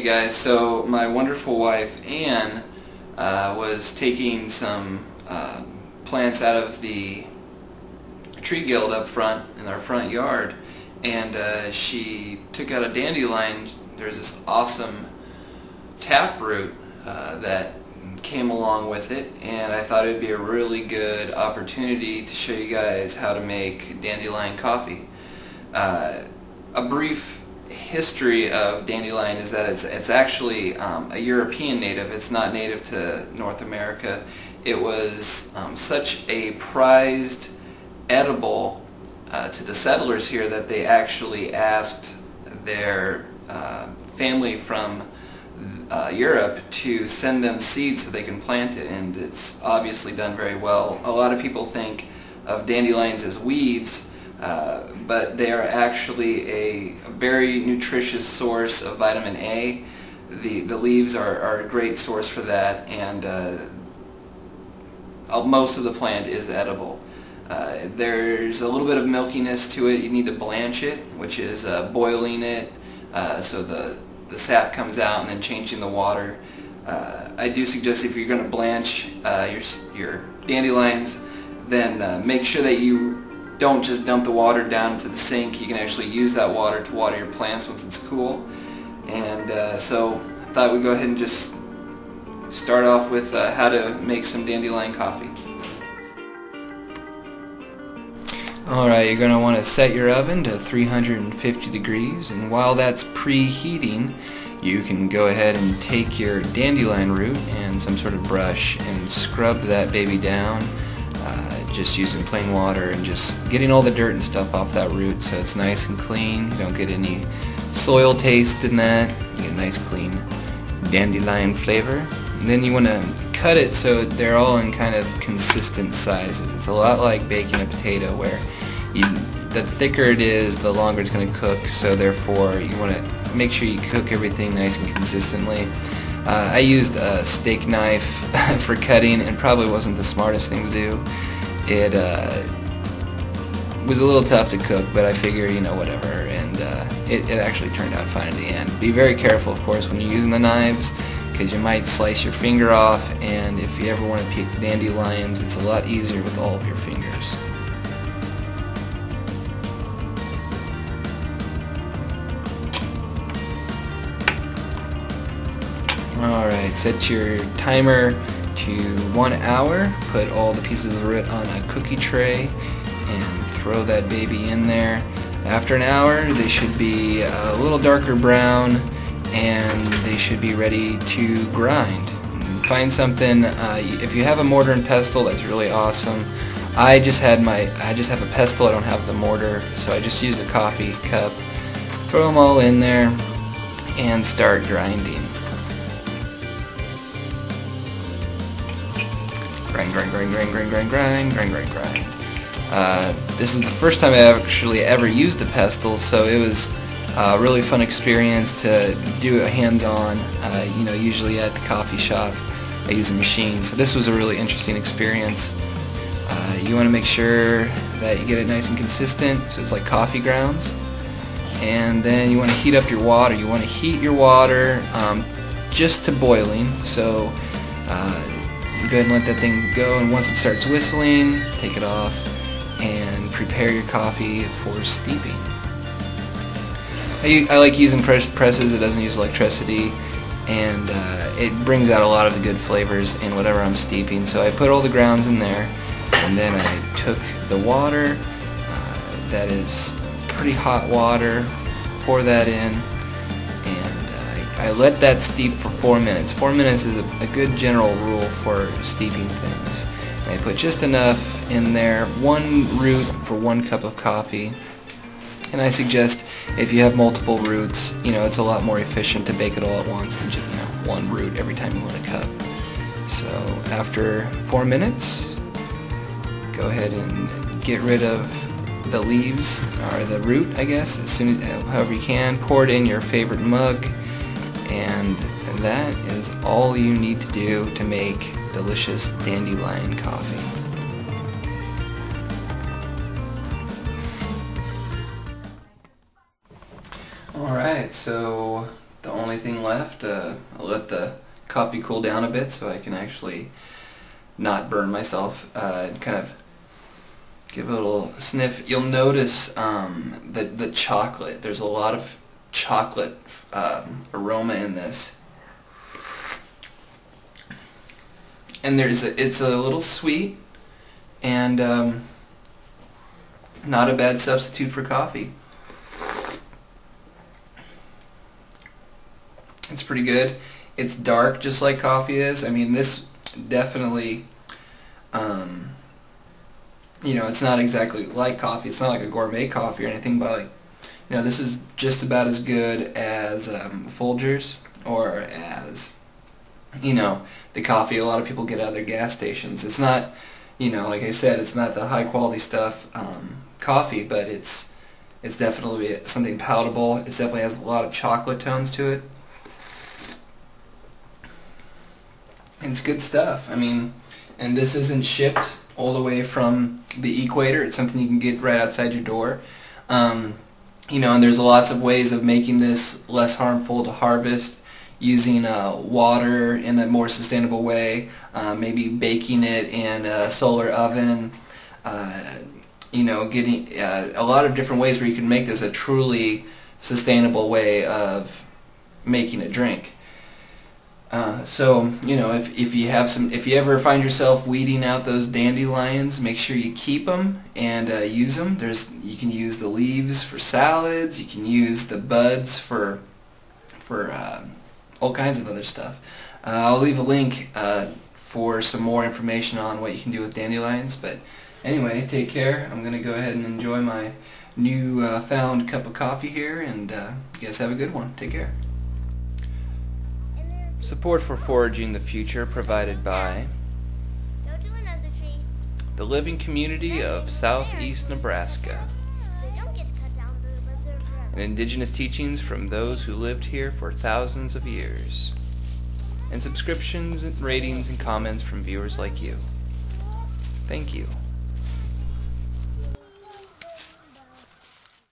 Hey guys, so my wonderful wife Anne was taking some plants out of the tree guild up front in our front yard, and she took out a dandelion. There's this awesome taproot that came along with it, and I thought it would be a really good opportunity to show you guys how to make dandelion coffee. A brief history of dandelion is that it's actually a European native. It's not native to North America. It was such a prized edible to the settlers here that they actually asked their family from Europe to send them seeds so they can plant it, and it's obviously done very well. A lot of people think of dandelions as weeds, but they are actually a very nutritious source of vitamin A. The leaves are a great source for that, and most of the plant is edible. There's a little bit of milkiness to it. You need to blanch it, which is boiling it so the sap comes out, and then changing the water. I do suggest if you're going to blanch your dandelions, then make sure that you don't just dump the water down into the sink. You can actually use that water to water your plants once it's cool. And so I thought we'd go ahead and just start off with how to make some dandelion coffee. Alright, you're going to want to set your oven to 350 degrees, and while that's preheating, you can go ahead and take your dandelion root and some sort of brush and scrub that baby down, just using plain water and just getting all the dirt and stuff off that root so it's nice and clean. You don't get any soil taste in that. You get a nice clean dandelion flavor. And then you want to cut it so they're all in kind of consistent sizes. It's a lot like baking a potato, where the thicker it is, the longer it's going to cook, so therefore you want to make sure you cook everything nice and consistently. I used a steak knife for cutting, and probably wasn't the smartest thing to do. It was a little tough to cook, but I figure, whatever, and it actually turned out fine in the end. Be very careful, of course, when you're using the knives, because you might slice your finger off, and if you ever want to pick dandelions, it's a lot easier with all of your fingers. Alright, set your timer to 1 hour, put all the pieces of the root on a cookie tray, and throw that baby in there. After an hour, they should be a little darker brown, and they should be ready to grind. Find something, if you have a mortar and pestle, that's really awesome. I just have a pestle, I don't have the mortar, so I just use a coffee cup. Throw them all in there and start grinding. Grind. This is the first time I actually ever used a pestle, so it was a really fun experience to do it hands-on. Usually at the coffee shop I use a machine, so this was a really interesting experience. You want to make sure that you get it nice and consistent, so it's like coffee grounds. And then you want to heat up your water. You want to heat your water just to boiling, so you go ahead and let that thing go, and once it starts whistling, take it off and prepare your coffee for steeping. I like using presses. It doesn't use electricity, and it brings out a lot of the good flavors in whatever I'm steeping. So I put all the grounds in there, and then I took the water, that is pretty hot water, pour that in, and I let that steep for 4 minutes. 4 minutes is a good general rule for steeping things. And I put just enough in there, 1 root for 1 cup of coffee. And I suggest if you have multiple roots, it's a lot more efficient to bake it all at once than just 1 root every time you want a cup. So after 4 minutes, go ahead and get rid of the leaves, or the root, I guess, however you can. Pour it in your favorite mug, and that is all you need to do to make delicious dandelion coffee. Alright, so the only thing left. I'll let the coffee cool down a bit so I can actually not burn myself and kind of give it a little sniff. You'll notice the chocolate. There's a lot of chocolate aroma in this. And it's a little sweet and not a bad substitute for coffee. It's pretty good. It's dark just like coffee is. I mean, this definitely, you know, it's not exactly like coffee. It's not like a gourmet coffee or anything, but like, you know, this is just about as good as Folgers or as, you know, the coffee a lot of people get out of their gas stations. It's not, you know, like I said, it's not the high quality stuff coffee, but it's definitely something palatable. It definitely has a lot of chocolate tones to it. And it's good stuff. I mean, and this isn't shipped all the way from the equator. It's something you can get right outside your door. You know, and there's lots of ways of making this less harmful to harvest, using water in a more sustainable way, maybe baking it in a solar oven, you know, getting a lot of different ways where you can make this a truly sustainable way of making a drink. So, you know, if you ever find yourself weeding out those dandelions, make sure you keep them and use them. You can use the leaves for salads. You can use the buds for all kinds of other stuff. I'll leave a link for some more information on what you can do with dandelions. But anyway, take care. I'm going to go ahead and enjoy my new found cup of coffee here, and you guys have a good one. Take care. Support for Foraging the Future provided by the living community of southeast Nebraska, and indigenous teachings from those who lived here for thousands of years, and subscriptions, ratings, and comments from viewers like you. Thank you.